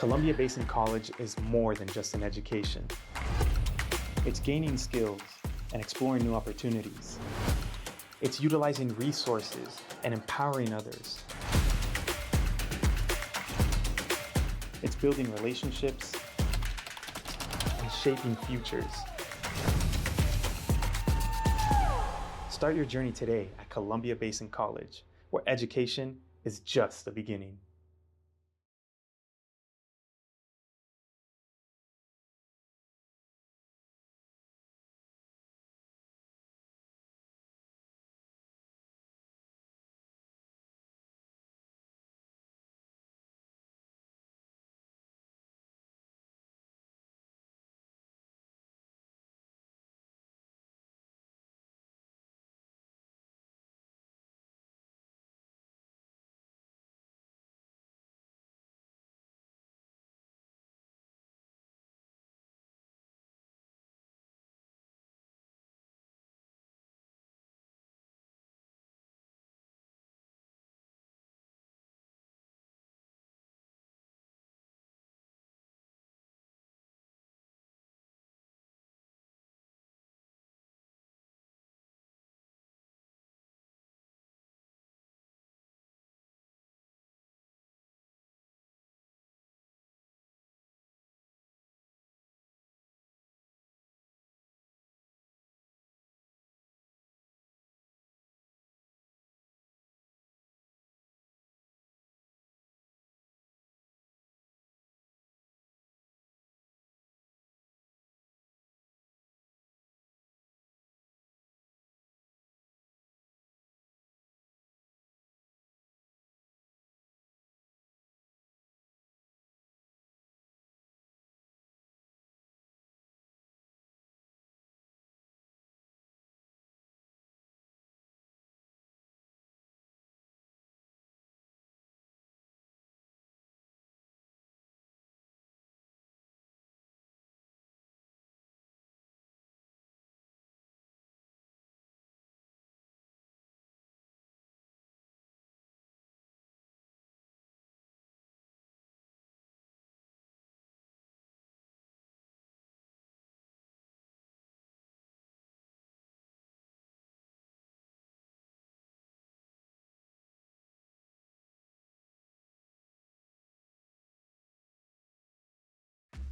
Columbia Basin College is more than just an education. It's gaining skills and exploring new opportunities. It's utilizing resources and empowering others. It's building relationships and shaping futures. Start your journey today at Columbia Basin College, where education is just the beginning.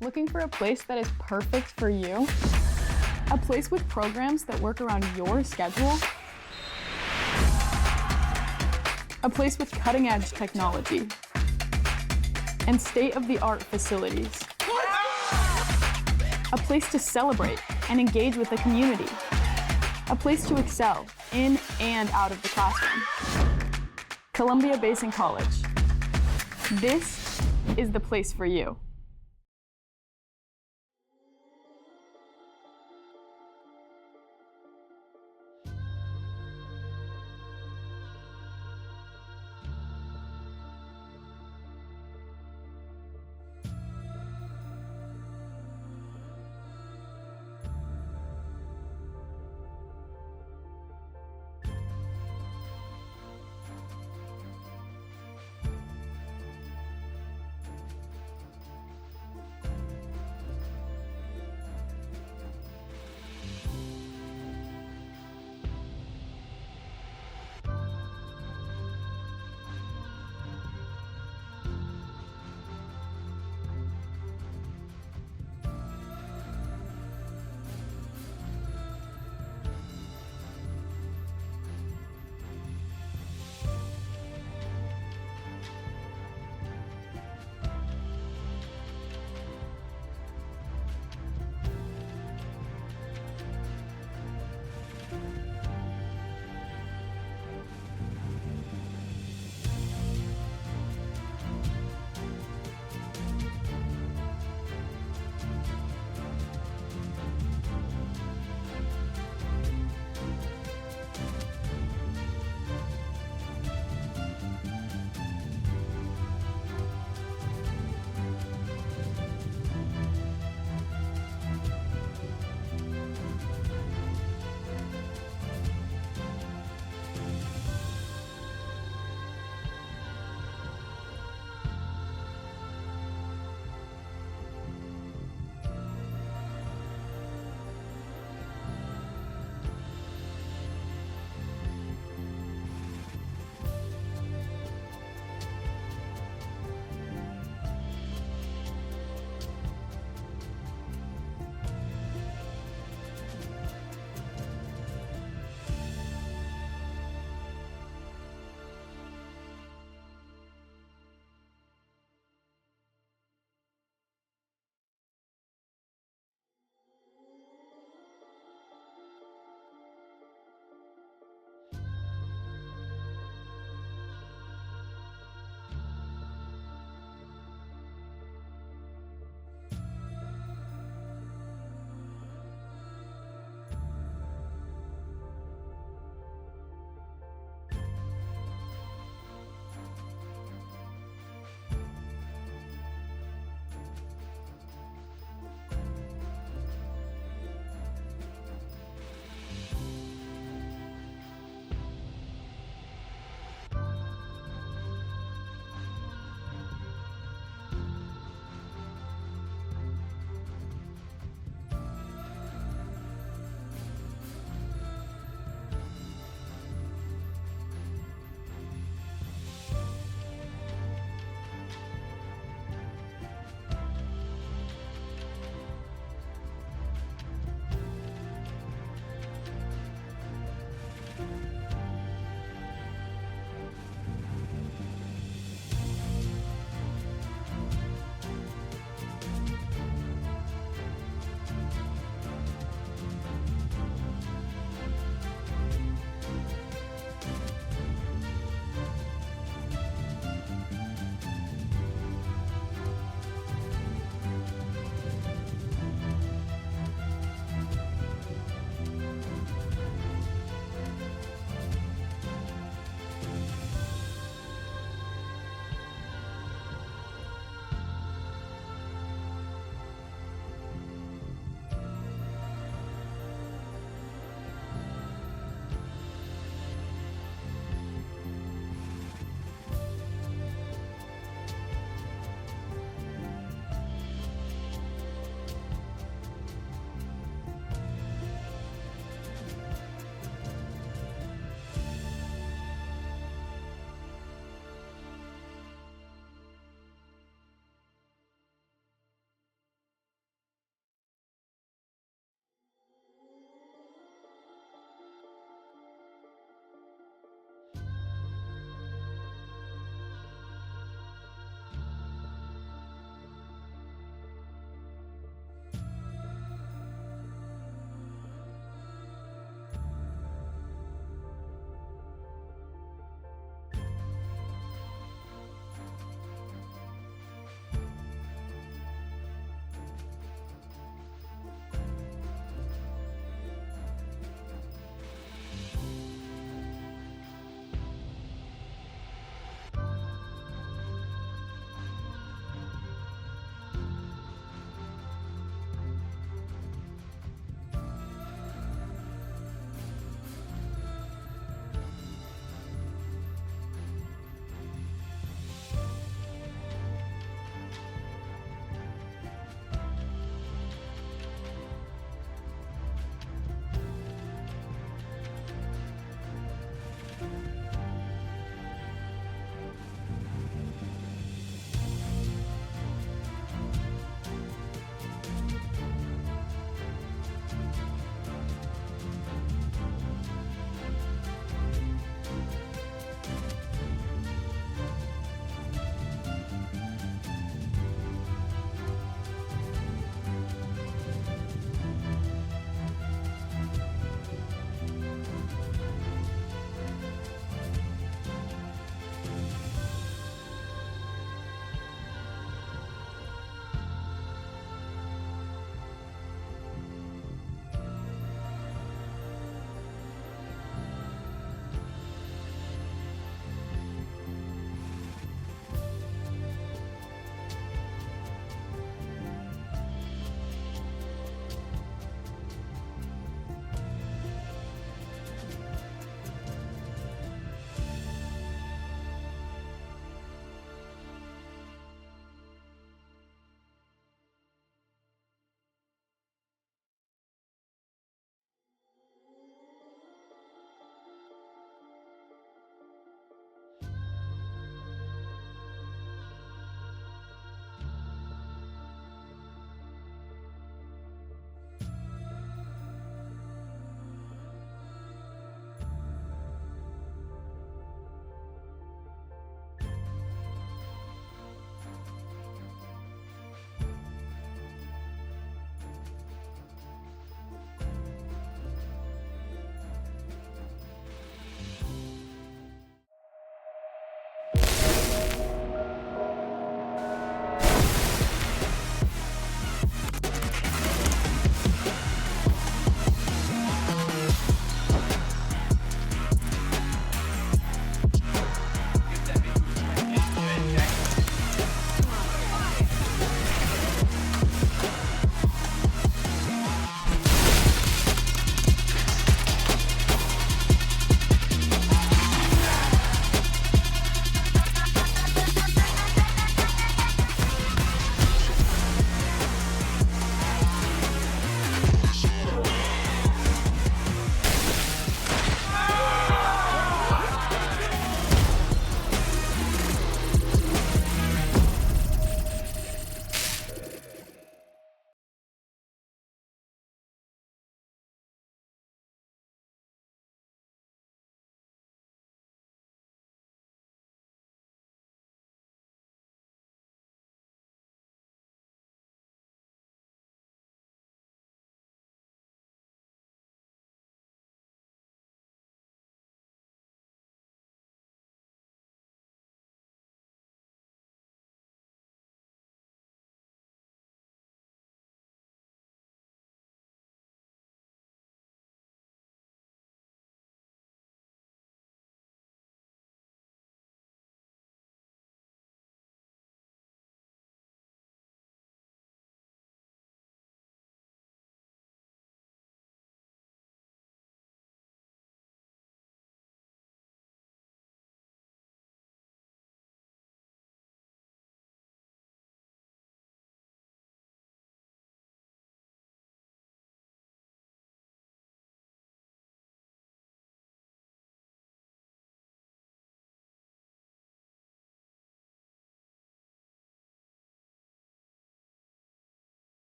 Looking for a place that is perfect for you? A place with programs that work around your schedule? A place with cutting-edge technology and state-of-the-art facilities. A place to celebrate and engage with the community. A place to excel in and out of the classroom. Columbia Basin College. This is the place for you.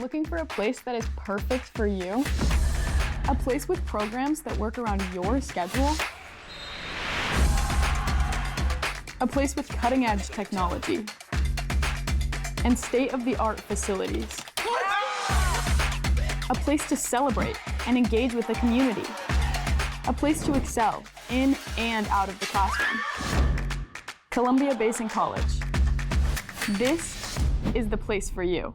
Looking for a place that is perfect for you? A place with programs that work around your schedule? A place with cutting-edge technology and state-of-the-art facilities. A place to celebrate and engage with the community. A place to excel in and out of the classroom. Columbia Basin College. This is the place for you.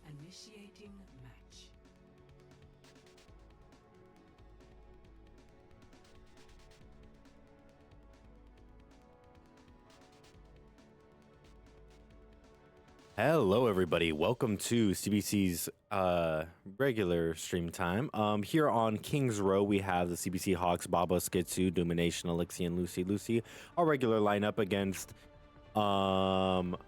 Initiating match. Hello everybody, welcome to CBC's regular stream time. Here on King's Row we have the CBC Hawks, Baba, Skitsu, Domination, Elixir, and Lucy. Our regular lineup against Bryant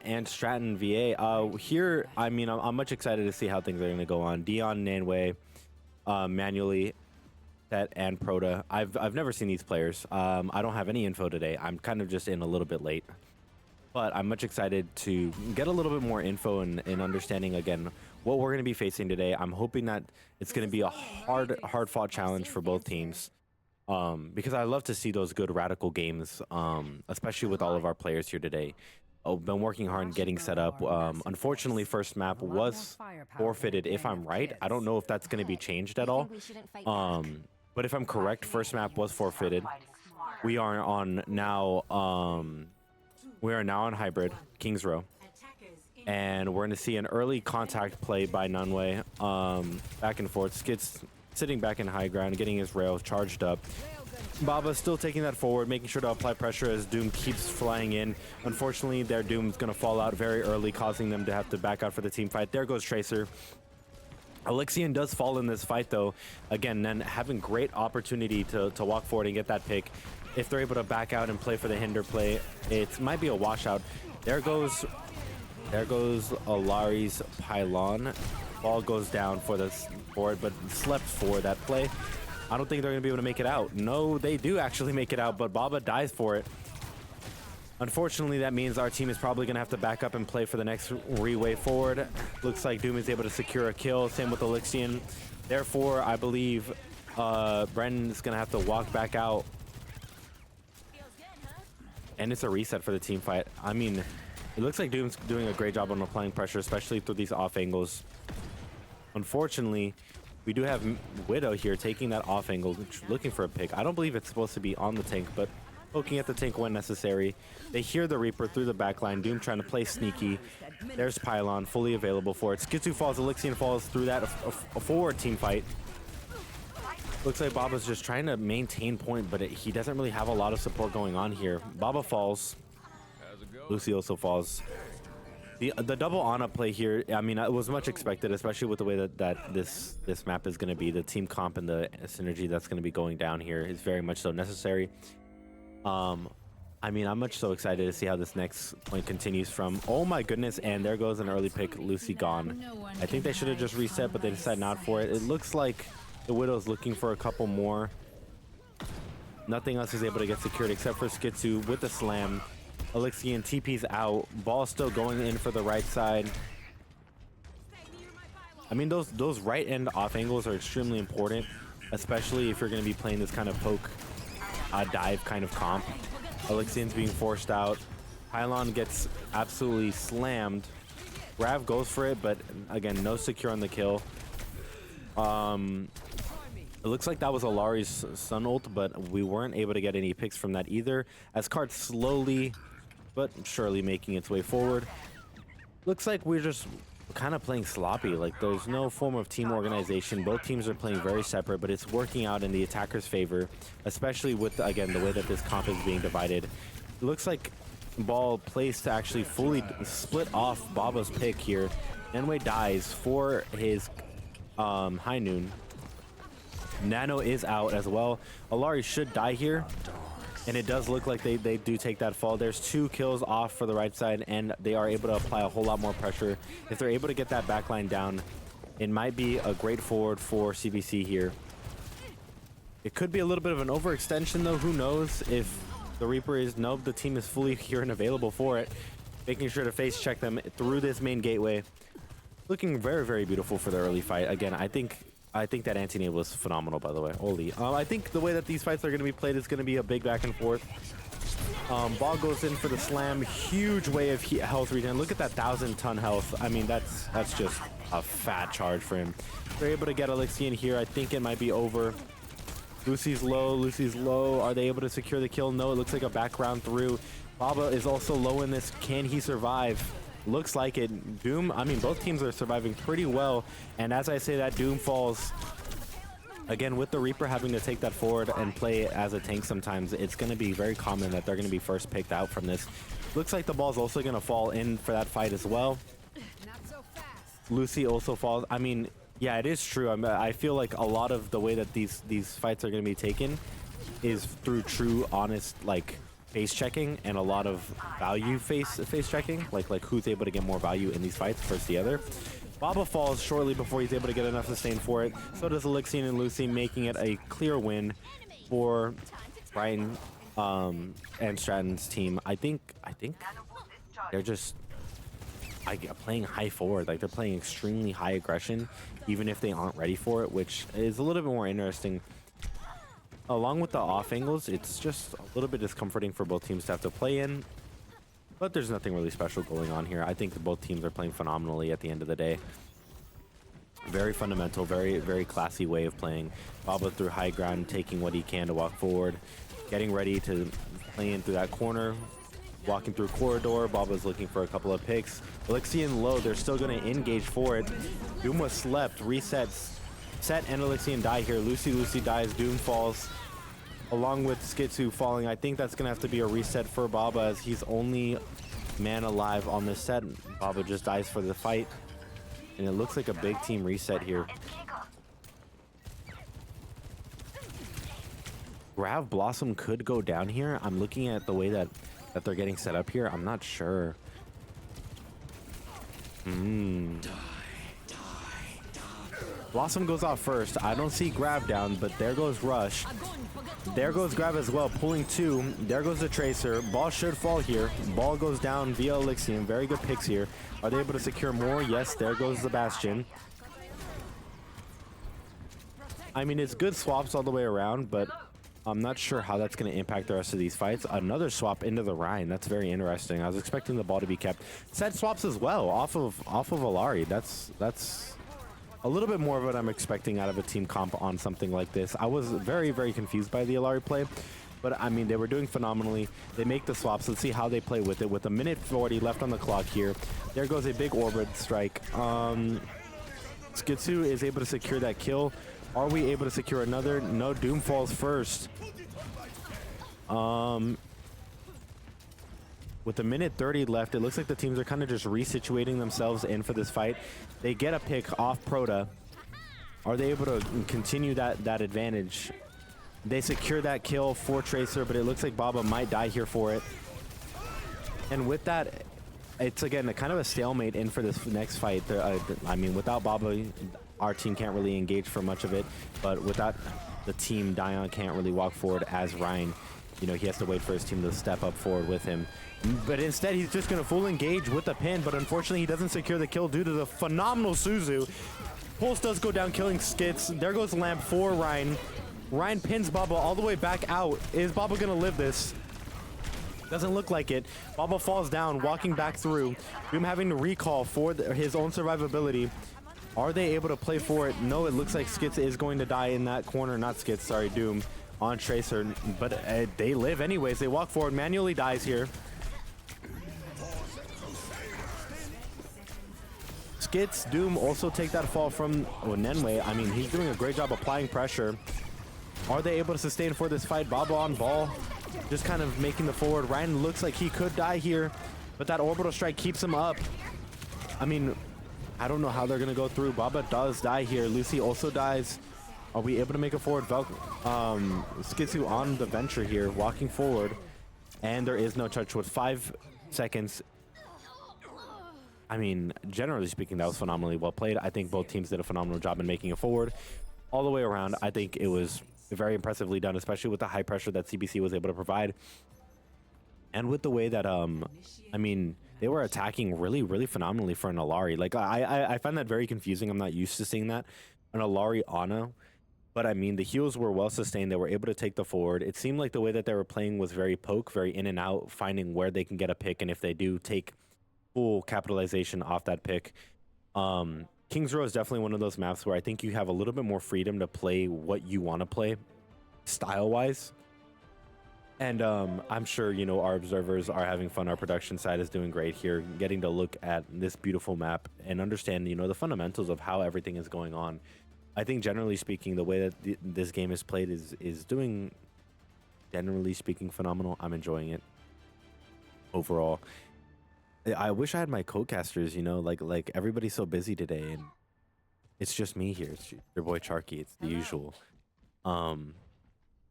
and Stratton VA. Here, I'm much excited to see how things are going to go on. Dion, Nanway, manually, Set, and Proto. I've never seen these players. I don't have any info today. I'm kind of just in a little bit late. But I'm much excited to get a little bit more info and understanding again what we're going to be facing today. I'm hoping that it's going to be a hard-fought challenge for both teams, because I love to see those good radical games, especially with all of our players here today. I've been working hard and getting set up. Unfortunately, first map was forfeited, if I'm right. I don't know if that's going to be changed at all. But if I'm correct, first map was forfeited. We are on now. We are now on hybrid, King's Row, and we're going to see an early contact play by Nunway, back and forth. Skits sitting back in high ground, getting his rail charged up. Baba still taking that forward, making sure to apply pressure as Doom keeps flying in. Unfortunately, their Doom's going to fall out very early, causing them to have to back out for the team fight. There goes Tracer. Elixion does fall in this fight, though. Again, then having great opportunity to walk forward and get that pick. If they're able to back out and play for the hinder play, it might be a washout. There goes Alari's pylon. Ball goes down for it, but slept for that play. I don't think they're going to be able to make it out. No, they do actually make it out, but Baba dies for it. Unfortunately, that means our team is probably going to have to back up and play for the next re-wave forward. Looks like Doom is able to secure a kill. Same with Elixion. Therefore, I believe Brendan is going to have to walk back out. And it's a reset for the team fight. I mean, it looks like Doom's doing a great job on applying pressure, especially through these off angles. Unfortunately, we do have Widow here taking that off angle, looking for a pick. I don't believe it's supposed to be on the tank, but poking at the tank when necessary. They hear the Reaper through the backline. Doom trying to play sneaky. There's Pylon, fully available for it. Skitsu falls, Elixion falls through that. A forward team fight. Looks like Baba's just trying to maintain point, but he doesn't really have a lot of support going on here. Baba falls. Lucy also falls. The double on-up play here, I mean, it was much expected, especially with the way that this map is going to be. The team comp and the synergy that's going to be going down here is very much so necessary. I mean, I'm much so excited to see how this next point continues from. Oh my goodness, and there goes an early pick. Lucy gone. I think they should have just reset, but they decided not for it. It looks like the Widow's looking for a couple more. Nothing else is able to get secured except for Skitsu with the slam. Elixion TP's out. Ball still going in for the right side. I mean, those right end off angles are extremely important, especially if you're going to be playing this kind of poke dive kind of comp. Elixion's being forced out. Pylon gets absolutely slammed. Rav goes for it, but again, no secure on the kill. It looks like that was Alari's Sun ult, but we weren't able to get any picks from that either, as Card slowly but surely making its way forward. Looks like we're just kind of playing sloppy. Like, there's no form of team organization. Both teams are playing very separate, but it's working out in the attacker's favor, especially with, again, the way that this comp is being divided. It looks like Ball plays to actually fully split off Baba's pick here. Nenway dies for his high noon. Nano is out as well. Alari should die here, and it does look like they do take that fall. There's 2 kills off for the right side, and they are able to apply a whole lot more pressure. If they're able to get that backline down, it might be a great forward for CBC here. It could be a little bit of an overextension, though. Who knows if the Reaper is... Nope, the team is fully here and available for it. Making sure to face check them through this main gateway. Looking very, very beautiful for the early fight. Again, I think that anti-nade was phenomenal, by the way. Holy. I think the way that these fights are going to be played is going to be a big back and forth. Ball goes in for the slam. Huge way of health regen. Look at that 1,000-ton health. I mean, that's just a fat charge for him. They're able to get Elixion here. I think it might be over. Lucy's low. Lucy's low. Are they able to secure the kill? No, it looks like a background through. Baba is also low in this. Can he survive? Looks like it. Doom, I mean, both teams are surviving pretty well. And as I say that, Doom falls. Again, with the Reaper having to take that forward and play as a tank sometimes, it's going to be very common that they're going to be first picked out from this. Looks like the ball's also going to fall in for that fight as well. Lucy also falls. I mean, yeah, it is true. I feel like a lot of the way that these fights are going to be taken is through true, honest, like, face checking and a lot of value face checking, like who's able to get more value in these fights versus the other. Baba falls shortly before he's able to get enough sustain for it. So does Elixir and Lucy, making it a clear win for Bryant and Stratton's team. I think they're just playing high forward. Like, they're playing extremely high aggression, even if they aren't ready for it, which is a little bit more interesting. Along with the off angles, it's just a little bit discomforting for both teams to have to play in. But there's nothing really special going on here. I think that both teams are playing phenomenally at the end of the day. Very fundamental, very classy way of playing. Baba through high ground, taking what he can to walk forward. Getting ready to play in through that corner. Walking through corridor. Baba's looking for a couple of picks. Elixian low, they're still going to engage for it. Doom was slept, resets. Set and Elixian die here. Lucy dies, Doom falls. Along with Skitsu falling, I think that's going to have to be a reset for Baba, as he's only man alive on this set. Baba just dies for the fight. And it looks like a big team reset here. Grav Blossom could go down here. I'm looking at the way that they're getting set up here. I'm not sure. Blossom goes off first. I don't see Grav down, but there goes Rush. There goes Grav as well, pulling two. There goes the Tracer. Ball should fall here. Ball goes down via Elixium. Very good picks here. Are they able to secure more? Yes, there goes the Bastion. I mean, it's good swaps all the way around, but I'm not sure how that's going to impact the rest of these fights. Another swap into the Rhine. That's very interesting. I was expecting the ball to be kept. Set swaps as well off of Alari. That's a little bit more of what I'm expecting out of a team comp on something like this. I was very confused by the Alari play, but I mean, they were doing phenomenally. They make the swaps. Let's see how they play with it. With a minute 40 left on the clock here, there goes a big orbit strike. Skitsu is able to secure that kill. Are we able to secure another? No, Doom falls first. With a minute 30 left, it looks like the teams are kind of just resituating themselves in for this fight. They get a pick off Proto. Are they able to continue that advantage? They secure that kill for Tracer, but it looks like Baba might die here for it. And with that, it's again a kind of a stalemate in for this next fight. I mean, without Baba, our team can't really engage for much of it. But without the team, Dion can't really walk forward as Ryan. You know, he has to wait for his team to step up forward with him. But instead, he's just going to full engage with the pin. But unfortunately, he doesn't secure the kill due to the phenomenal Suzu. Pulse does go down, killing Skits. There goes Lamp for Ryan. Ryan pins Baba all the way back out. Is Baba going to live this? Doesn't look like it. Baba falls down, walking back through. Doom having to recall for his own survivability. Are they able to play for it? No, it looks like Skits is going to die in that corner. Not Skits, sorry, Doom on Tracer. But they live anyways. They walk forward. Manually dies here. Skits, Doom also take that fall from Nenway. I mean, he's doing a great job applying pressure. Are they able to sustain for this fight? Baba on ball, just kind of making the forward. Ryan looks like he could die here, but that orbital strike keeps him up. I mean, I don't know how they're going to go through. Baba does die here. Lucy also dies. Are we able to make a forward? Skitsu on the venture here, walking forward, and there is no touch with 5 seconds. I mean, generally speaking, that was phenomenally well played. I think both teams did a phenomenal job in making it forward. All the way around, I think it was very impressively done, especially with the high pressure that CBC was able to provide. And with the way that, I mean, they were attacking really phenomenally for an Alari. Like, I find that very confusing. I'm not used to seeing that. An Alari Ana. But, I mean, the heals were well sustained. They were able to take the forward. It seemed like the way that they were playing was very poke, very in and out, finding where they can get a pick. And if they do, take full capitalization off that pick. Kings Row is definitely one of those maps where I think you have a little bit more freedom to play what you want to play style-wise. And I'm sure, you know, our observers are having fun. Our production side is doing great here, getting to look at this beautiful map and understand, you know, the fundamentals of how everything is going on. I think generally speaking, the way that this game is played is doing, generally speaking, phenomenal. I'm enjoying it overall. I wish I had my co-casters, you know, like everybody's so busy today and it's just me here. It's your boy Charky. It's the usual.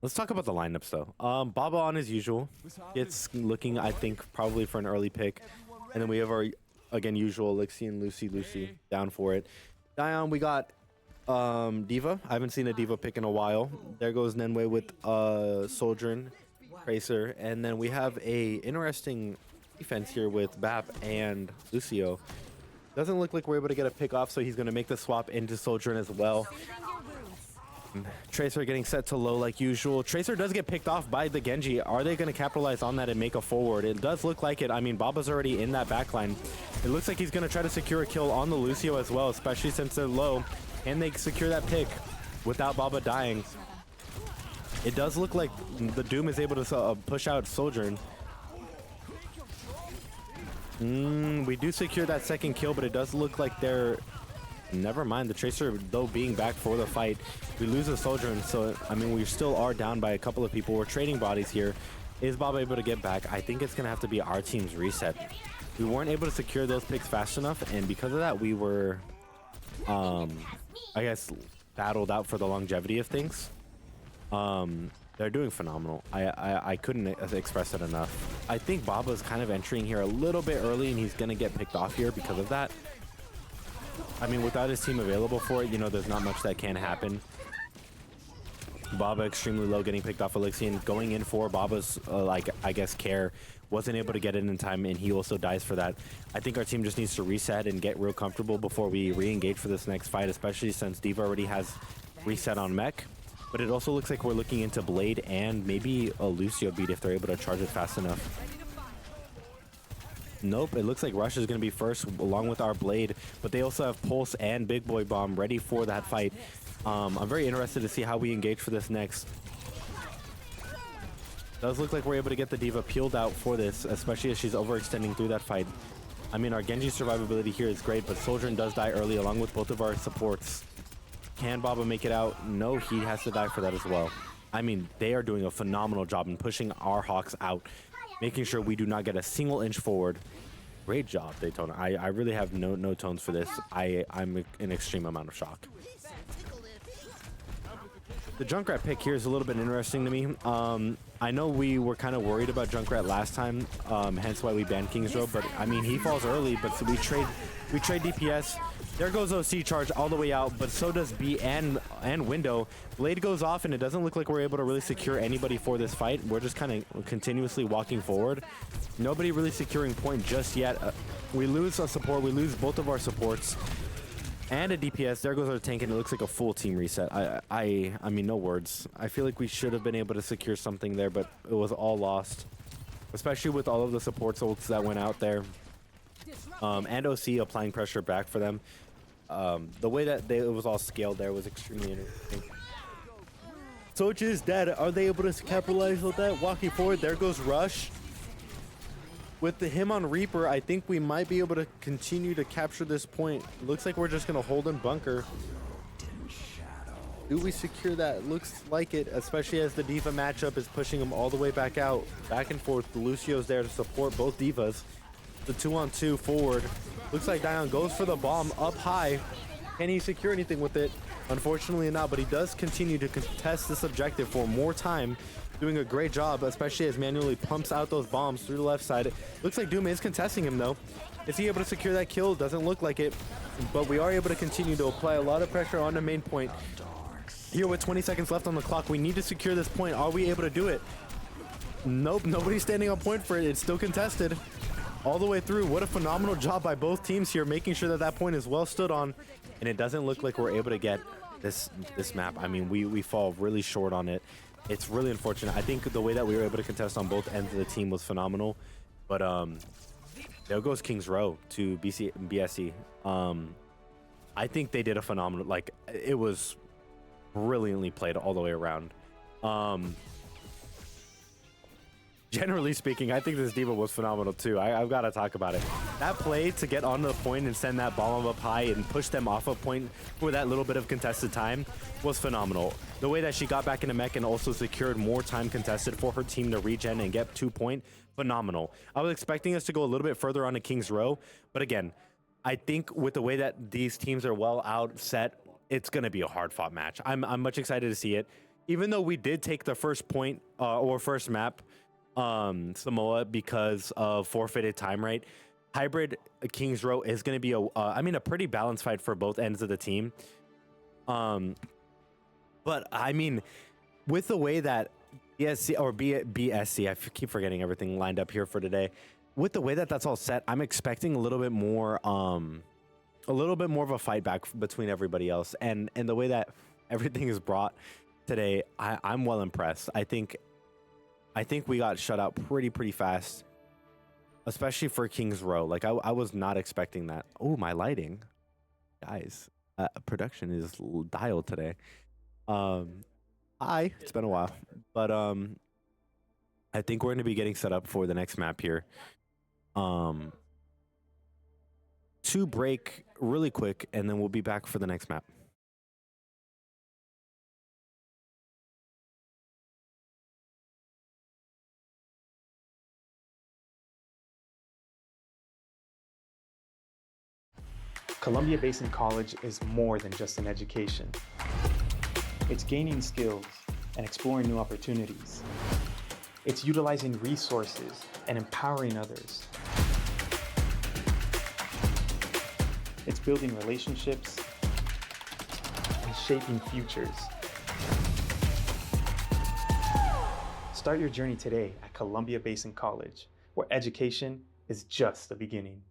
Let's talk about the lineups though. Baba on as usual. It's looking, I think, probably for an early pick. And then we have our, again, usual Elixir and Lucy down for it. Dion, we got Diva. I haven't seen a Diva pick in a while. There goes Nenway with Soldrin, Tracer. And then we have a interesting defense here with Bap and Lucio. Doesn't look like we're able to get a pick off, so he's going to make the swap into Soldrin as well. Tracer getting set to low like usual. Tracer does get picked off by the Genji. Are they going to capitalize on that and make a forward? It does look like it. I mean, Baba's already in that backline. It looks like he's going to try to secure a kill on the Lucio as well, especially since they're low. And they secure that pick without Baba dying. It does look like the Doom is able to push out Sojourn. We do secure that second kill, but it does look like they're... Never mind, the Tracer, though, being back for the fight. We lose a soldier, and so, I mean, we still are down by a couple of people. We're trading bodies here. Is Baba able to get back? I think it's going to have to be our team's reset. We weren't able to secure those picks fast enough, and because of that, we were, I guess, battled out for the longevity of things. They're doing phenomenal. I couldn't express it enough. I think Baba's kind of entering here a little bit early, and he's going to get picked off here because of that. I mean, without his team available for it, you know, there's not much that can happen. Baba extremely low, getting picked off Elixir, and going in for Baba's, like, I guess, care. Wasn't able to get it in time, and he also dies for that. I think our team just needs to reset and get real comfortable before we re-engage for this next fight, especially since Diva already has reset on mech. But it also looks like we're looking into Blade and maybe a Lucio beat if they're able to charge it fast enough. Nope, it looks like Rush is going to be first along with our Blade, but they also have Pulse and Big Boy Bomb ready for that fight. I'm very interested to see how we engage for this next. Does look like we're able to get the Diva peeled out for this, especially as she's overextending through that fight. I mean, our Genji survivability here is great, but Soldrin does die early along with both of our supports. Can Baba make it out? No, he has to die for that as well. I mean, they are doing a phenomenal job in pushing our Hawks out, making sure we do not get a single inch forward. Great job, Daytona. I really have no tones for this. I'm in extreme amount of shock. The Junkrat pick here is a little bit interesting to me. I know we were kind of worried about Junkrat last time, hence why we banned King's Row, but I mean, he falls early, but so we trade DPS. There goes OC charge all the way out, but so does B and Window. Blade goes off, and it doesn't look like we're able to really secure anybody for this fight. We're just kind of continuously walking forward. Nobody really securing point just yet. We lose a support. We lose both of our supports and a DPS. There goes our tank, and it looks like a full team reset. I mean, no words. I feel like we should have been able to secure something there, but it was all lost, especially with all of the support ults that went out there. And OC applying pressure back for them. The way that it was all scaled there was extremely interesting. Soch is dead. Are they able to capitalize on that? Walking forward, there goes Rush. With him on Reaper, I think we might be able to continue to capture this point. Looks like we're just going to hold in bunker. Do we secure that? Looks like it, especially as the Diva matchup is pushing him all the way back out. Back and forth. Lucio's there to support both Divas. The 2-on-2 forward. Looks like Dion goes for the bomb up high. Can he secure anything with it? Unfortunately not, but he does continue to contest this objective for more time. Doing a great job, especially as manually pumps out those bombs through the left side. Looks like Doom is contesting him though. Is he able to secure that kill? Doesn't look like it, but we are able to continue to apply a lot of pressure on the main point. Here with 20 seconds left on the clock, we need to secure this point. Are we able to do it? Nope, nobody's standing on point for it. It's still contested all the way through. What a phenomenal job by both teams here, making sure that that point is well stood on. And it doesn't look like we're able to get this map. I mean, we fall really short on it. It's really unfortunate. I think the way that we were able to contest on both ends of the team was phenomenal. But there goes King's Row to BSC. I think they did a phenomenal, like, it was brilliantly played all the way around. generally speaking, I think this diva was phenomenal too. I've got to talk about it. That play to get on the point and send that bomb up high and push them off a point for that little bit of contested time was phenomenal. The way that she got back into mech and also secured more time contested for her team to regen and get 2 point, phenomenal. I was expecting us to go a little bit further on to King's Row, but again, I think with the way that these teams are well out set, it's going to be a hard fought match. I'm much excited to see it. Even though we did take the first point or first map, Samoa, because of forfeited time rate, hybrid King's Row is going to be a pretty balanced fight for both ends of the team. But I mean, with the way that BSC, I keep forgetting everything lined up here for today. With the way that that's all set, I'm expecting a little bit more of a fight back between everybody else, and the way that everything is brought today, I'm well impressed. I think we got shut out pretty fast, especially for King's Row. Like I was not expecting that. Oh, my lighting, guys, production is dialed today. Hi, it's been a while, but I think we're going to be getting set up for the next map here. To break really quick, and then we'll be back for the next map. Columbia Basin College is more than just an education. It's gaining skills and exploring new opportunities. It's utilizing resources and empowering others. It's building relationships and shaping futures. Start your journey today at Columbia Basin College, where education is just the beginning.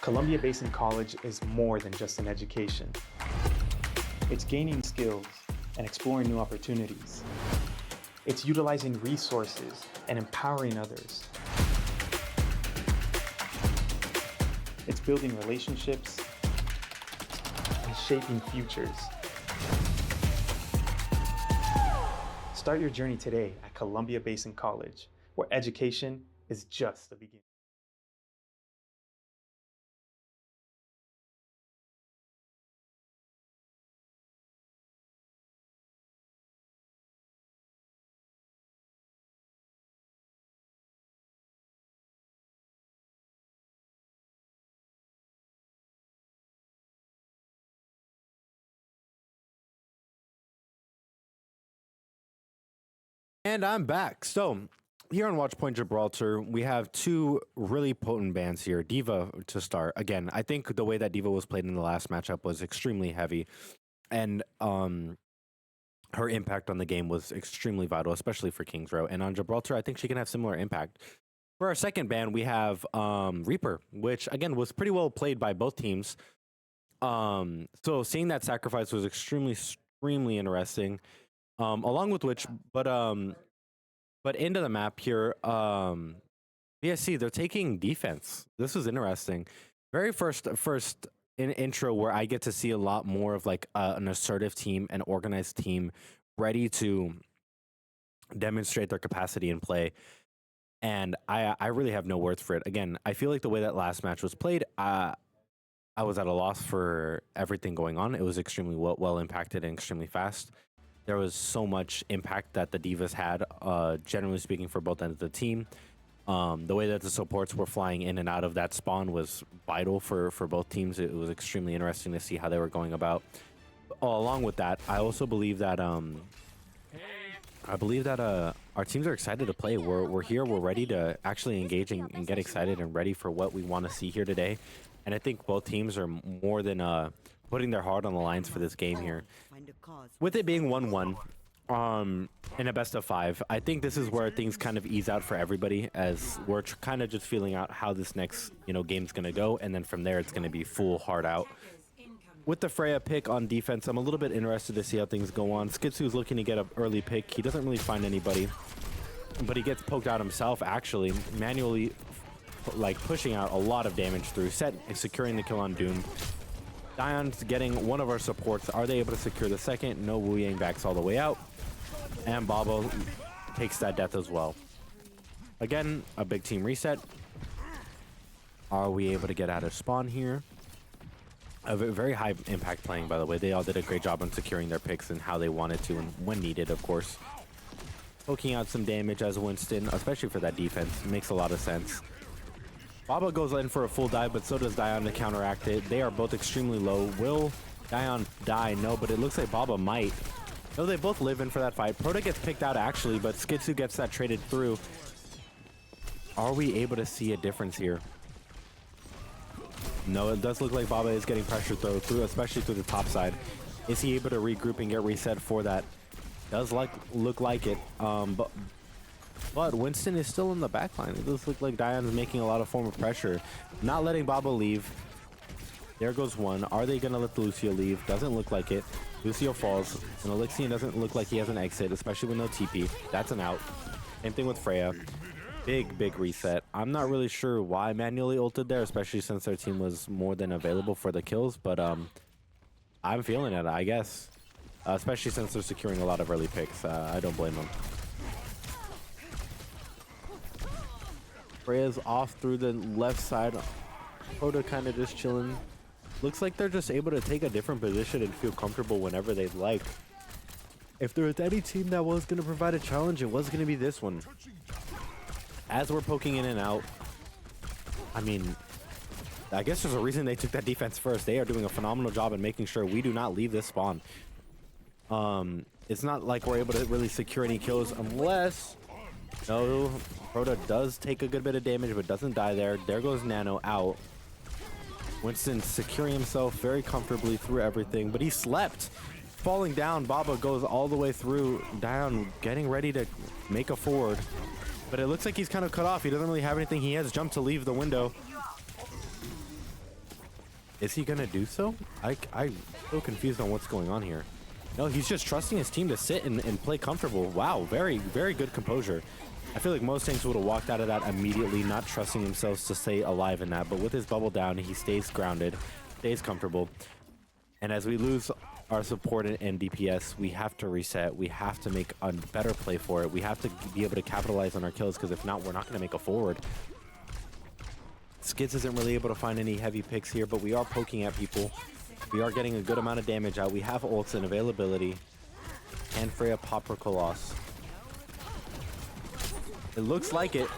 Columbia Basin College is more than just an education. It's gaining skills and exploring new opportunities. It's utilizing resources and empowering others. It's building relationships and shaping futures. Start your journey today at Columbia Basin College, where education is just the beginning. And I'm back. So, here on Watch Point Gibraltar, we have two really potent bans here. Diva to start. Again, I think the way that Diva was played in the last matchup was extremely heavy. And her impact on the game was extremely vital, especially for Kings Row. And on Gibraltar, I think she can have similar impact. For our second ban, we have Reaper, which, again, was pretty well played by both teams. So, seeing that sacrifice was extremely interesting. Along with which, but into the map here, BSC, they're taking defense. This is interesting. Very first in intro where I get to see a lot more of like an assertive team, an organized team, ready to demonstrate their capacity in play. And I really have no words for it. Again, I feel like the way that last match was played, I was at a loss for everything going on. It was extremely well impacted and extremely fast. There was so much impact that the Divas had, generally speaking, for both ends of the team. The way that the supports were flying in and out of that spawn was vital for both teams. It was extremely interesting to see how they were going about. Along with that, I also believe that our teams are excited to play. We're here. We're ready to actually engage and get excited and ready for what we want to see here today. And I think both teams are more than putting their heart on the lines for this game here. With it being 1-1 in a best of 5, I think this is where things kind of ease out for everybody, as we're kind of just feeling out how this next game's going to go, and then from there it's going to be full hard out. With the Freya pick on defense, I'm a little bit interested to see how things go on. Skitsu's looking to get an early pick. He doesn't really find anybody, but he gets poked out himself, actually, manually like pushing out a lot of damage through. Set is securing the kill on Doom. Dion's getting one of our supports. Are they able to secure the second? No, Wu Yang backs all the way out. And Babo takes that death as well. Again, a big team reset. Are we able to get out of spawn here? A very high impact playing, by the way. They all did a great job on securing their picks and how they wanted to and when needed, of course. Poking out some damage as Winston, especially for that defense. Makes a lot of sense. Baba goes in for a full dive, but so does Dion to counteract it. They are both extremely low. Will Dion die? No, but it looks like Baba might. No, they both live in for that fight. Proto gets picked out, actually, but Skitsu gets that traded through. Are we able to see a difference here? No, it does look like Baba is getting pressure through, especially through the top side. Is he able to regroup and get reset for that? Does look like it. But Winston is still in the backline. It does look like Dion's making a lot of form of pressure. Not letting Baba leave. There goes one. Are they going to let Lucio leave? Doesn't look like it. Lucio falls. And Elixion doesn't look like he has an exit, especially with no TP. That's an out. Same thing with Freya. Big reset. I'm not really sure why manually ulted there, especially since their team was more than available for the kills. But I'm feeling it, I guess. Especially since they're securing a lot of early picks. I don't blame them. Freya's off through the left side. Proto kind of just chilling. Looks like they're just able to take a different position and feel comfortable whenever they'd like. If there was any team that was going to provide a challenge, it was going to be this one. As we're poking in and out, I mean, I guess there's a reason they took that defense first. They are doing a phenomenal job in making sure we do not leave this spawn. It's not like we're able to really secure any kills unless... No, Proto does take a good bit of damage, but doesn't die there. There goes Nano out. Winston securing himself very comfortably through everything, but he slept. Falling down, Baba goes all the way through. Dion getting ready to make a forward, but it looks like he's kind of cut off. He doesn't really have anything. He has jumped to leave the window. Is he gonna do so? I'm so confused on what's going on here. No, he's just trusting his team to sit and play comfortable. Wow, very, very good composure. I feel like most tanks would have walked out of that immediately, not trusting themselves to stay alive in that. But with his bubble down, he stays grounded, stays comfortable. And as we lose our support and DPS, we have to reset. We have to make a better play for it. We have to be able to capitalize on our kills, because if not, we're not going to make a forward. Skids isn't really able to find any heavy picks here, but we are poking at people. We are getting a good amount of damage out. We have ults and availability. And Freya pop her Colossus. It looks like it.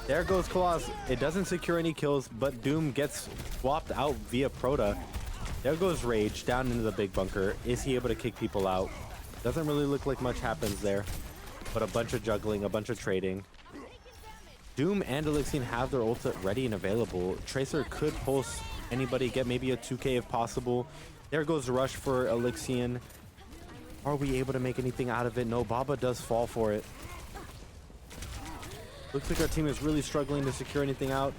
There goes Colossus. It doesn't secure any kills, but Doom gets swapped out via Proto. There goes Rage down into the big bunker. Is he able to kick people out? Doesn't really look like much happens there, but a bunch of juggling, a bunch of trading. Doom and Elixion have their ultimate ready and available. Tracer could pulse anybody, get maybe a 2k if possible. There goes Rush for Elixion. Are we able to make anything out of it? No, Baba does fall for it. Looks like our team is really struggling to secure anything out.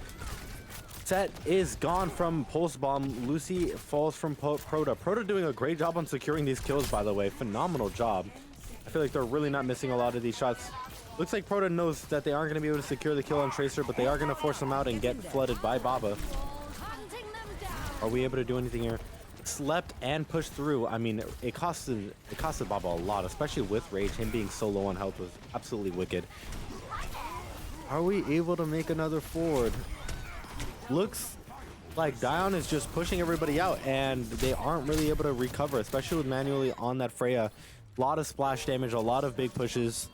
Set is gone from Pulse Bomb. Lucy falls from Proto. Proto doing a great job on securing these kills, by the way. Phenomenal job. I feel like they're really not missing a lot of these shots. Looks like Proto knows that they aren't going to be able to secure the kill on Tracer, but they are going to force him out and get flooded by Baba. Are we able to do anything here? Slept and pushed through. I mean, it costed Baba a lot, especially with Rage. Him being so low on health was absolutely wicked. Are we able to make another forward? Looks like Dion is just pushing everybody out, and they aren't really able to recover, especially with manually on that Freya. A lot of splash damage, a lot of big pushes,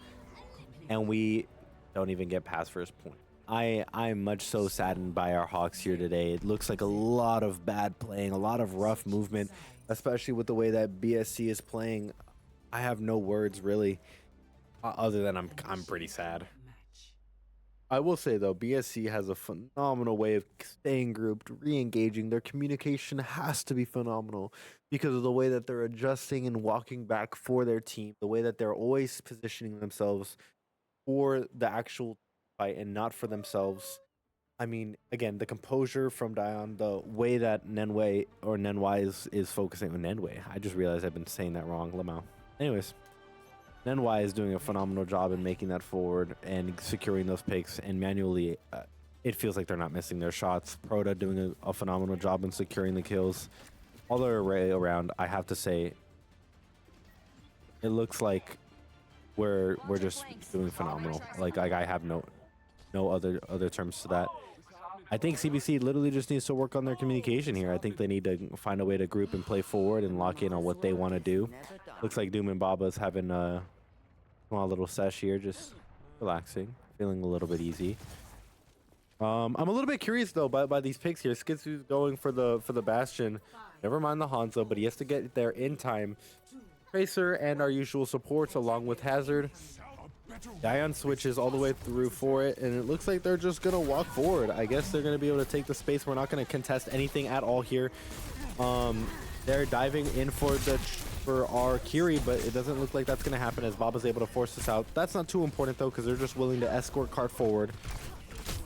and we don't even get past first point. I'm much so saddened by our Hawks here today. It looks like a lot of bad playing, a lot of rough movement, especially with the way that BSC is playing. I have no words really, other than I'm pretty sad. I will say though, BSC has a phenomenal way of staying grouped, re-engaging. Their communication has to be phenomenal because of the way that they're adjusting and walking back for their team, the way that they're always positioning themselves for the actual fight and not for themselves. I mean, again, the composure from Dion, the way that Nenway is focusing on Nenway. I just realized I've been saying that wrong, Lamau. Anyways. NY is doing a phenomenal job in making that forward and securing those picks, and manually it feels like they're not missing their shots. Proto doing a phenomenal job in securing the kills. All the way around, I have to say, it looks like we're just doing phenomenal. Like I have no other terms to that. I think CBC literally just needs to work on their communication here. I think they need to find a way to group and play forward and lock in on what they want to do. Looks like Doom and Baba's having a small little sesh here, just relaxing, feeling a little bit easy. I'm a little bit curious though by these picks here. Skidsu's going for the Bastion. Never mind the Hanzo, but he has to get there in time. Tracer and our usual supports along with Hazard. Dion switches all the way through for it, and it looks like they're just gonna walk forward. I guess they're gonna be able to take the space. We're not gonna contest anything at all here. They're diving in for our Kiri, but it doesn't look like that's gonna happen as Baba's able to force this out. That's not too important though, because they're just willing to escort cart forward.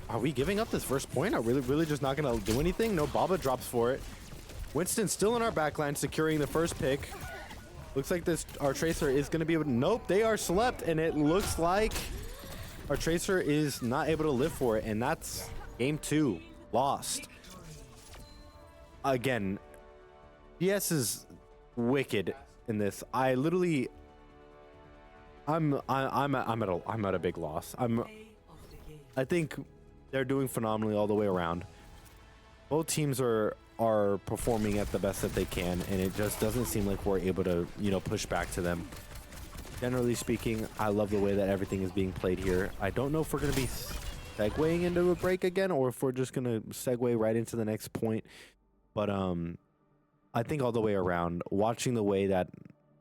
Are we giving up this first point? Are we really just not gonna do anything? No, Baba drops for it. Winston still in our backline, securing the first pick. Looks like our Tracer is going to be able to... Nope, they are slept, and it looks like our Tracer is not able to live for it, and that's game 2. Lost. Again, BS is wicked in this. I literally... I'm at a big loss. I think they're doing phenomenally all the way around. Both teams are performing at the best that they can, and it just doesn't seem like we're able to, push back to them. Generally speaking, I love the way that everything is being played here. I don't know if we're going to be segueing into a break again, or if we're just going to segue right into the next point. But I think all the way around, watching the way that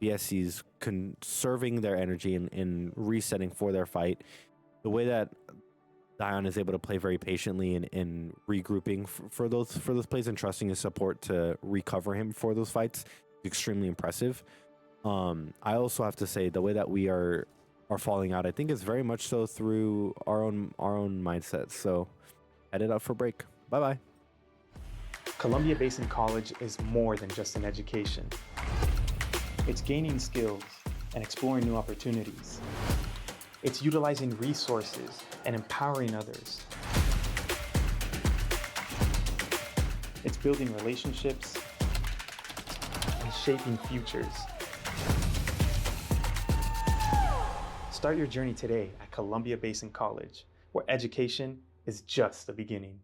BSC's conserving their energy and resetting for their fight, the way that Dion is able to play very patiently and regrouping for those plays and trusting his support to recover him for those fights is extremely impressive. I also have to say the way that we are falling out, I think is very much so through our own mindset. So headed up for break. Bye bye. Columbia Basin College is more than just an education. It's gaining skills and exploring new opportunities. It's utilizing resources and empowering others. It's building relationships and shaping futures. Start your journey today at Columbia Basin College, where education is just the beginning.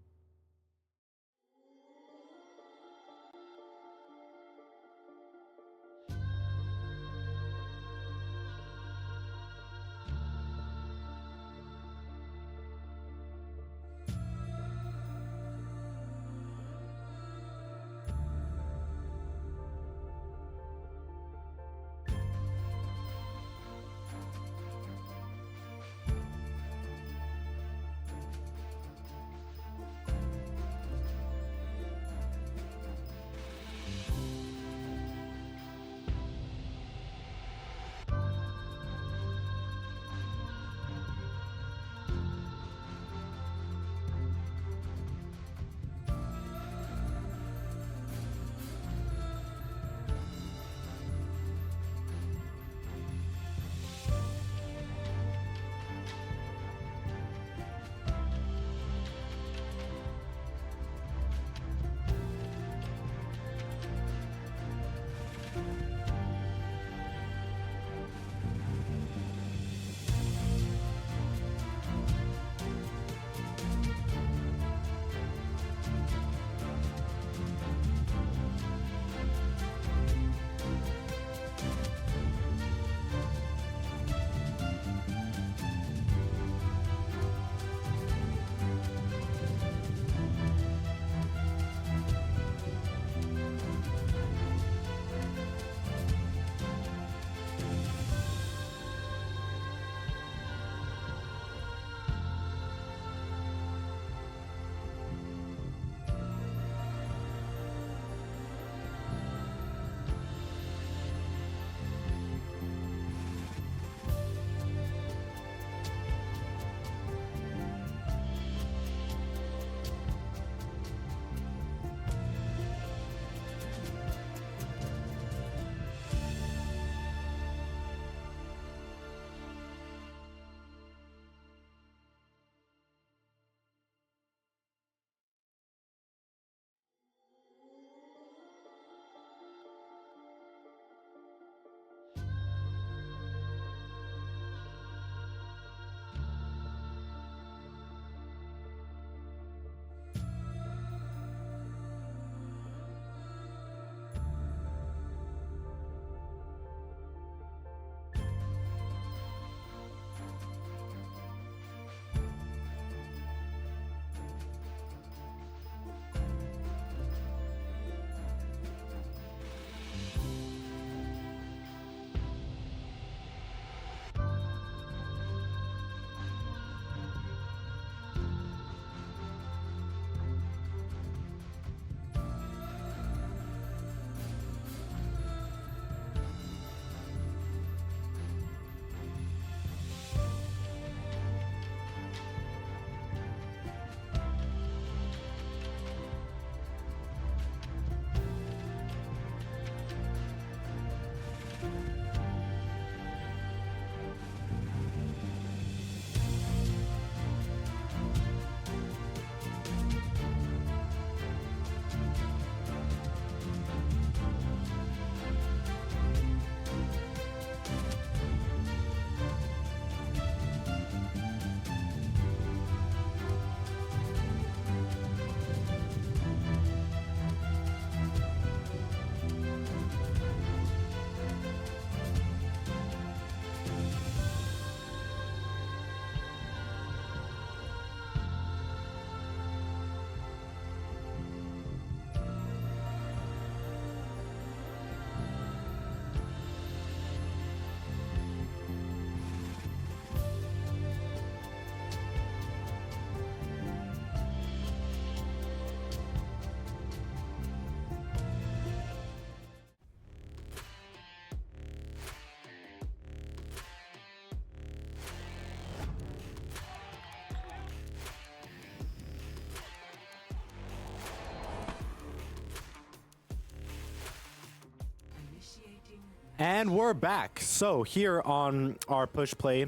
And we're back. So here on our push play,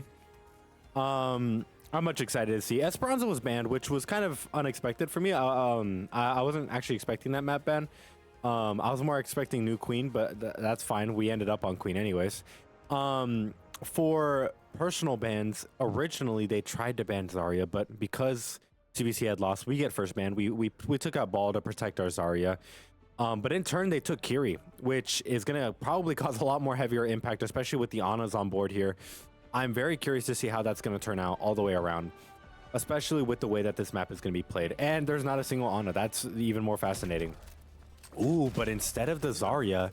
I'm much excited to see Esperanza was banned, which was kind of unexpected for me. I wasn't actually expecting that map ban. I was more expecting new Queen, but that's fine. We ended up on Queen anyways. For personal bans, originally they tried to ban Zarya, but because CBC had lost, we get first ban. We took out Ball to protect our Zarya. But in turn, they took Kiri, which is going to probably cause a lot more heavier impact, especially with the Anas on board here. I'm very curious to see how that's going to turn out all the way around, especially with the way that this map is going to be played. And there's not a single Ana. That's even more fascinating. Ooh, but instead of the Zarya,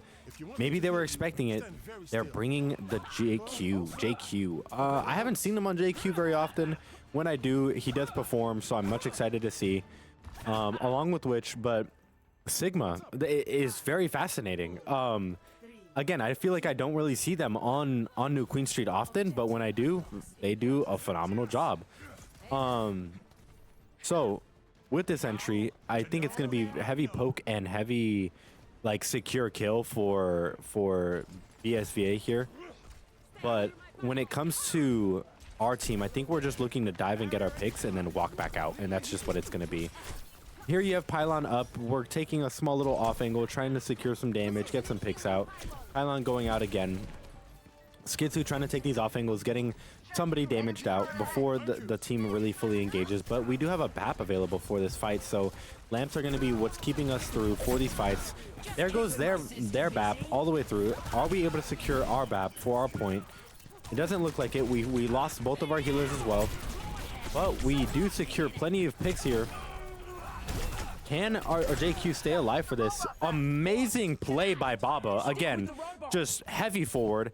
maybe they were expecting it. They're bringing the JQ. I haven't seen him on JQ very often. When I do, he does perform, so I'm much excited to see. Along with which, but Sigma is very fascinating. Again, I feel like I don't really see them on New Queen Street often, but when I do, they do a phenomenal job. So with this entry, I think it's going to be heavy poke and heavy like secure kill for BSVA here. But when it comes to our team, I think we're just looking to dive and get our picks and then walk back out, and that's just what it's going to be. Here you have Pylon up. We're taking a small little off angle, trying to secure some damage, get some picks out. Pylon going out again. Skidsu trying to take these off angles, getting somebody damaged out before the team really fully engages. But we do have a BAP available for this fight, so lamps are going to be what's keeping us through for these fights. There goes their BAP all the way through. Are we able to secure our BAP for our point? It doesn't look like it. We lost both of our healers as well, but we do secure plenty of picks here. Can our JQ stay alive for this? Amazing play by Baba. Again, just heavy forward.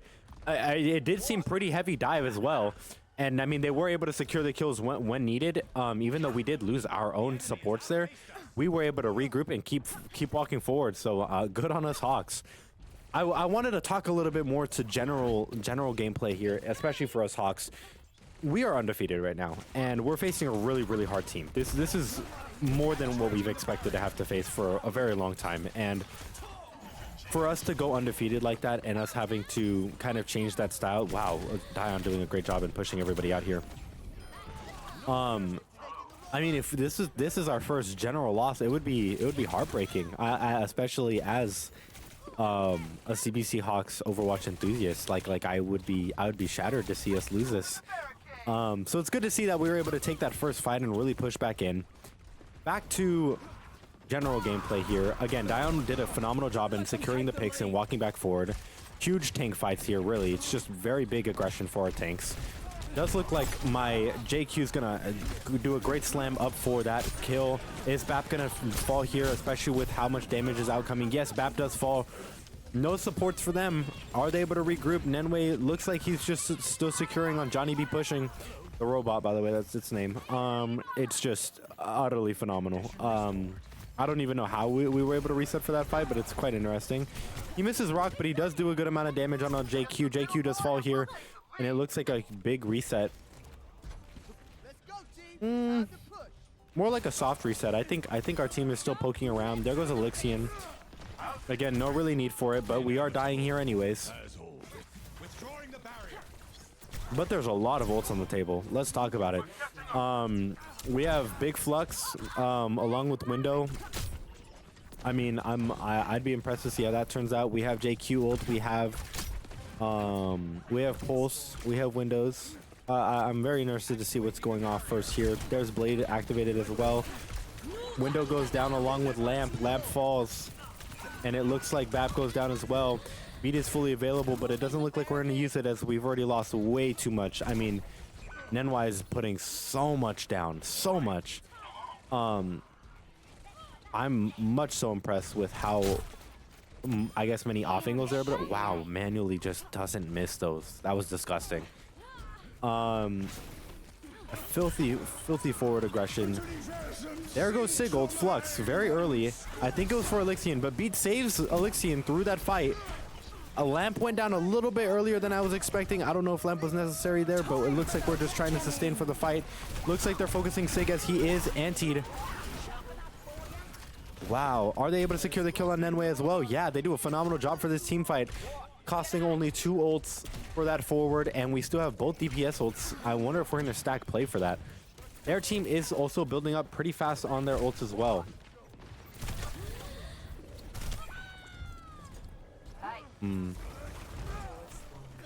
It did seem pretty heavy dive as well. And I mean, they were able to secure the kills when needed. Even though we did lose our own supports there, we were able to regroup and keep walking forward. So good on us, Hawks. I wanted to talk a little bit more to general gameplay here, especially for us Hawks. We are undefeated right now, and we're facing a really hard team. This is more than what we've expected to have to face for a very long time, and for us to go undefeated like that and us having to kind of change that style, wow, Dion doing a great job in pushing everybody out here. I mean, if this is our first general loss, it would be heartbreaking, especially as a CBC Hawks Overwatch enthusiast. Like I would be shattered to see us lose this. So it's good to see that we were able to take that first fight and really push back in. Back to general gameplay here. Again, Dion did a phenomenal job in securing the picks and walking back forward. Huge tank fights here, really. It's just very big aggression for our tanks. Does look like my JQ is gonna do a great slam up for that kill. Is BAP gonna fall here, especially with how much damage is outcoming? Yes, BAP does fall. No supports for them. Are they able to regroup? Nenway looks like he's just still securing on Johnny B pushing. The robot, by the way, that's its name. It's just utterly phenomenal. I don't even know how we were able to reset for that fight, but it's quite interesting. He misses Rock, but he does do a good amount of damage on a JQ. JQ does fall here, and it looks like a big reset. More like a soft reset. I think our team is still poking around. There goes Elixion. Again, no really need for it, but we are dying here anyways. But there's a lot of ults on the table. Let's talk about it. We have Big Flux along with Window. I mean, I'd be impressed to see how that turns out. We have JQ ult. We have Pulse. We have Windows. I'm very interested to see what's going off first here. There's Blade activated as well. Window goes down along with Lamp. Lamp falls. And it looks like BAP goes down as well. Beat is fully available, but it doesn't look like we're going to use it as we've already lost way too much. I mean, Nenwai is putting so much down. So much. I'm much so impressed with how, I guess, many off angles there. But wow, manually just doesn't miss those. That was disgusting. Filthy forward aggression. There goes Siggold, Flux, very early. I think it was for Elixion, but Beat saves Elixion through that fight. A Lamp went down a little bit earlier than I was expecting. I don't know if Lamp was necessary there, but it looks like we're just trying to sustain for the fight. Looks like they're focusing Sig as he is antied. Wow, are they able to secure the kill on Nenway as well? Yeah, they do a phenomenal job for this team fight. costing only 2 ults for that forward, and we still have both DPS ults. I wonder if we're going to stack play for that. Their team is also building up pretty fast on their ults as well.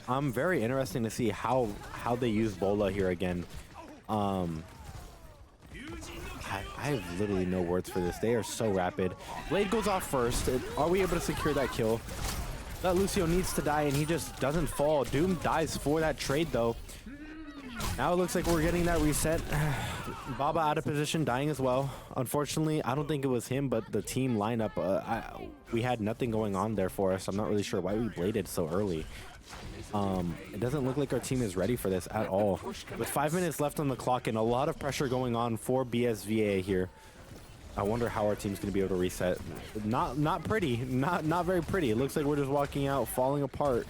I'm very interested to see how they use Bola here again. I have literally no words for this. They are so rapid. Blade goes off first. Are we able to secure that kill? That Lucio needs to die, and he just doesn't fall. Doom dies for that trade, though. Now it looks like we're getting that reset. Baba out of position, dying as well. Unfortunately, I don't think it was him, but the team lineup, we had nothing going on there for us. I'm not really sure why we bladed so early. It doesn't look like our team is ready for this at all. With 5 minutes left on the clock and a lot of pressure going on for BSVA here, I wonder how our team's going to be able to reset. Not pretty. Not very pretty. It looks like we're just walking out, falling apart.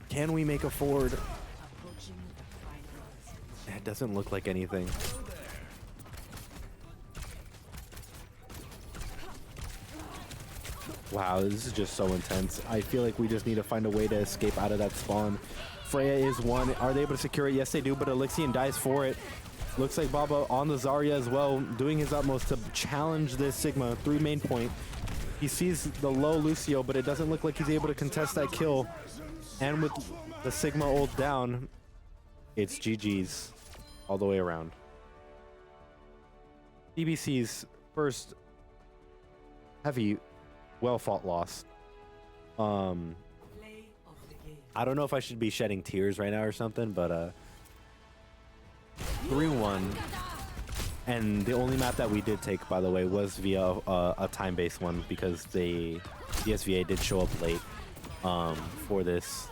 Can we make a forward? It doesn't look like anything. Wow, this is just so intense. I feel like we just need to find a way to escape out of that spawn. Freya is one. Are they able to secure it? Yes, they do, but Elixion dies for it. Looks like Baba on the Zarya as well, doing his utmost to challenge this Sigma 3 main point. He sees the low Lucio, but it doesn't look like he's able to contest that kill. And with the Sigma ult down, it's GG's all the way around. DBC's first heavy, well-fought loss. I don't know if I should be shedding tears right now or something, but 3-1. And the only map that we did take, by the way, was via a time-based one, because the SVA did show up late for this.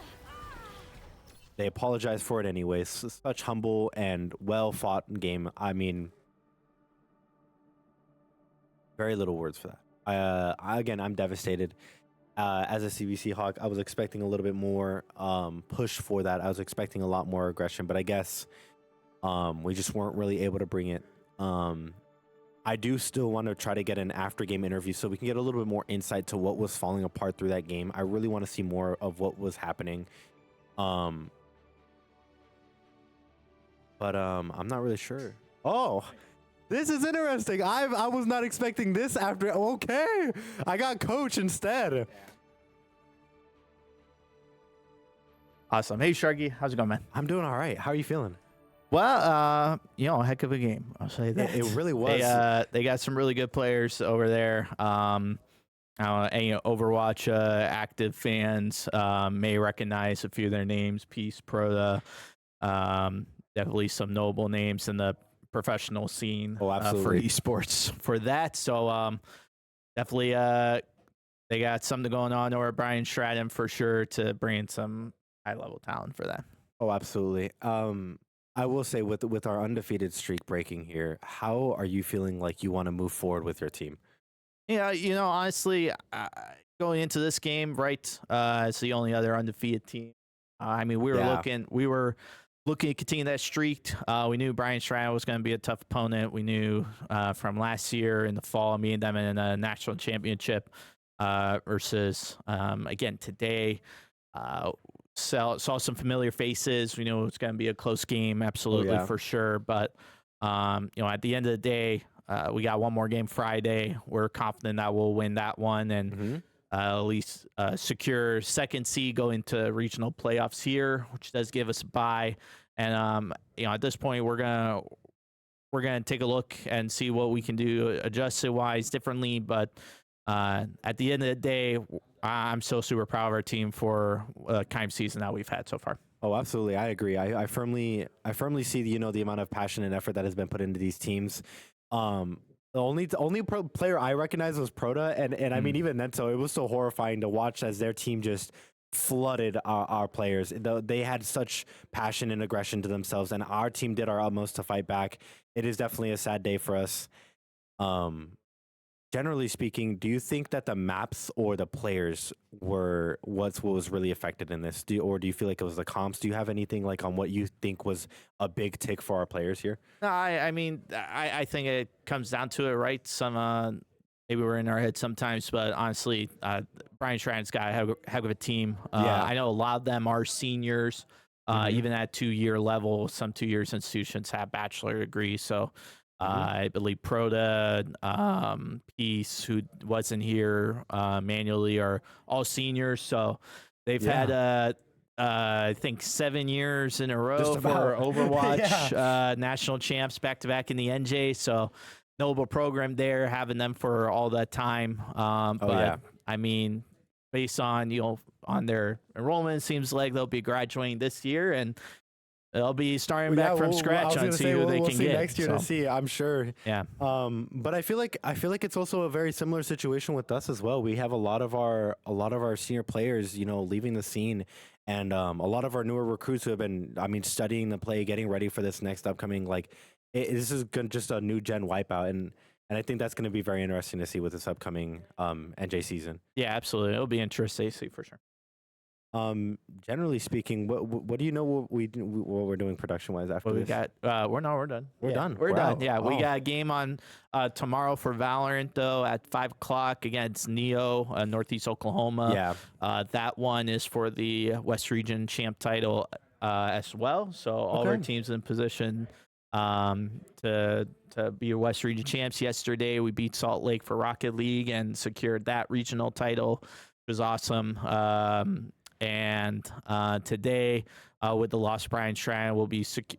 They apologized for it anyways. Such humble and well-fought game. I mean, very little words for that. Again, I'm devastated. As a CBC Hawk, I was expecting a little bit more push for that. I was expecting a lot more aggression, but I guess we just weren't really able to bring it. I do still want to try to get an after-game interview so we can get a little bit more insight to what was falling apart through that game. I really want to see more of what was happening. But I'm not really sure. Oh, this is interesting. I was not expecting this after. Okay, I got coach instead. Awesome. Hey, Sharky. How's it going, man? I'm doing all right. How are you feeling? Well, you know, a heck of a game. I'll say that. It really was. They got some really good players over there. And, you know, Overwatch active fans may recognize a few of their names. Peace, Proda, definitely some notable names in the professional scene for esports for that. So definitely they got something going on over at Bryant Stratton for sure to bring in some high-level talent for that. Oh, absolutely. I will say with our undefeated streak breaking here, how are you feeling like you want to move forward with your team? Yeah, you know, honestly, going into this game, right, as the only other undefeated team, I mean, we were looking to continue that streak. We knew Bryant Stratton was going to be a tough opponent. We knew from last year in the fall, me and them in a national championship versus, again, today, saw some familiar faces. We knew it was going to be a close game, absolutely, for sure. But, you know, at the end of the day, we got one more game Friday. We're confident that we'll win that one and at least secure second seed, go into regional playoffs here, which does give us a bye. And you know, at this point, we're gonna take a look and see what we can do adjusted wise differently. But at the end of the day, I'm so super proud of our team for the kind of season that we've had so far. Oh, absolutely. I agree. I firmly see the amount of passion and effort that has been put into these teams. The only player I recognized was Proda, and I mean, even then, so it was so horrifying to watch as their team just flooded our players. They had such passion and aggression to themselves, and our team did our utmost to fight back. It is definitely a sad day for us. Generally speaking, do you think that the maps or the players were what was really affected in this? Or do you feel like it was the comps? Do you have anything like on what you think was a big tick for our players here? No, I mean, I think it comes down to it, right? Some maybe we're in our head sometimes, but honestly, Brian Stratton's got a heck of a team. I know a lot of them are seniors, even at 2-year level. Some 2 years institutions have bachelor degrees. So I believe Proda, Peace, who wasn't here manually, are all seniors. So they've had I think 7 years in a row for Overwatch national champs back to back in the NJ. So noble program there, having them for all that time. I mean, based on on their enrollment, it seems like they'll be graduating this year, and they'll be starting back from scratch on see who they can get next year to see. I'm sure. Yeah. But I feel like it's also a very similar situation with us as well. We have a lot of our senior players, leaving the scene, and a lot of our newer recruits who have been, studying the play, getting ready for this next upcoming this is just a new gen wipeout, and I think that's going to be very interesting to see with this upcoming NJ season. Yeah, absolutely. It'll be interesting to see for sure. Generally speaking, what do you know what we're doing production wise after we this? got we're done. We're done. We're done. Yeah, wow. We got a game on tomorrow for Valorant though at 5:00 against Neo, Northeast Oklahoma. Yeah. That one is for the West Region champ title as well. So all our teams in position to be West Region champs. Yesterday we beat Salt Lake for Rocket League and secured that regional title, which was awesome. And today, with the loss, Brian Stratton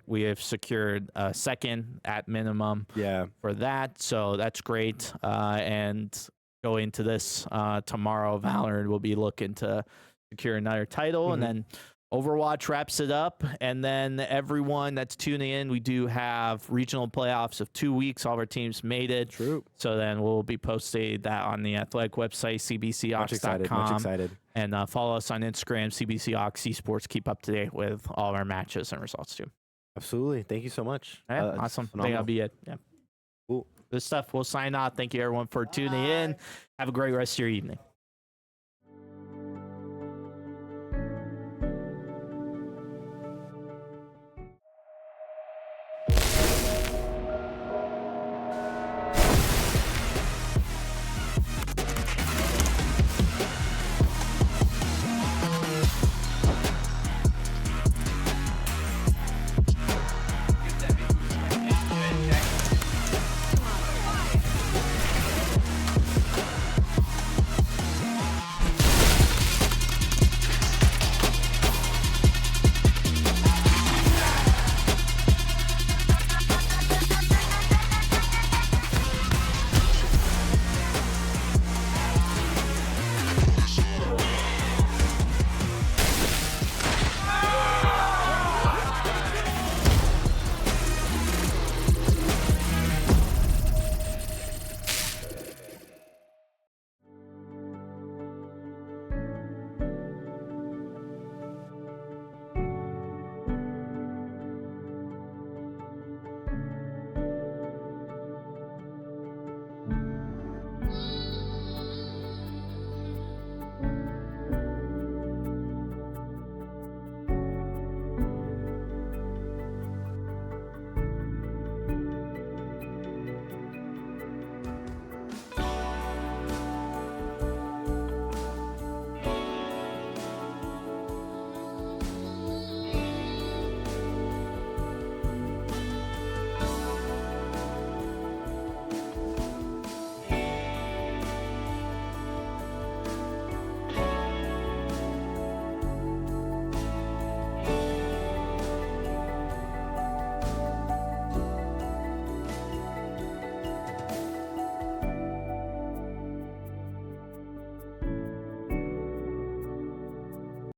we have secured second at minimum. For that, so that's great. And going into this tomorrow, Valorant will be looking to secure another title, and then Overwatch wraps it up, and then everyone that's tuning in, we do have regional playoffs of 2 weeks. All of our teams made it. True. So then we'll be posting that on the athletic website, cbcox.com. Much excited. And follow us on Instagram, CBCOX Esports. Keep up to date with all of our matches and results too. Absolutely. Thank you so much. Yeah, awesome. I think that'll be it. Yeah. Cool. Good stuff. We'll sign off. Thank you everyone for tuning in. Have a great rest of your evening.